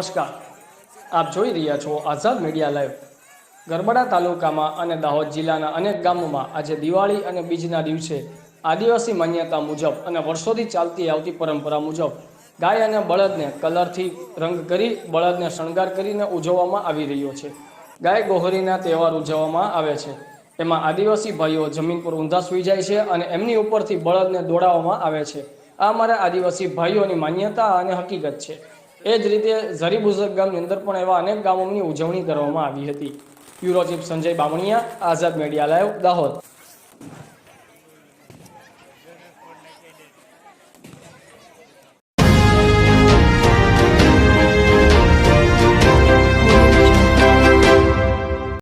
નમસ્કાર, આપ જોઈ રહ્યા છો આઝાદ મીડિયા લાઈવ। ગરબડા તાલુકામાં અને દાહોદ જિલ્લાના અનેક ગામોમાં આજે દિવાળી અને બીજના દિવસે આદિવાસી માન્યતા મુજબ અને વર્ષોથી ચાલતી આવતી પરંપરા મુજબ ગાય અને બળદને કલરથી રંગ કરી બળદને શણગાર કરીને ઉજવવામાં આવી રહ્યો છે। ગાય ગોહરીના તહેવાર ઉજવવામાં આવે છે। એમાં આદિવાસી ભાઈઓ જમીન પર ઊંધા સૂઈ જાય છે અને એમની ઉપરથી બળદને દોડાવવામાં આવે છે। આ અમારા આદિવાસી ભાઈઓની માન્યતા અને હકીકત છે। એ જ રીતે ઝરીબુઝર ગામની અંદર પણ એવા અનેક ગામોની ઉજવણી કરવામાં આવી હતી। બ્યુરો ચીફ સંજય બામણીયા, આઝાદ મીડિયા લાઈવ, દાહોદ।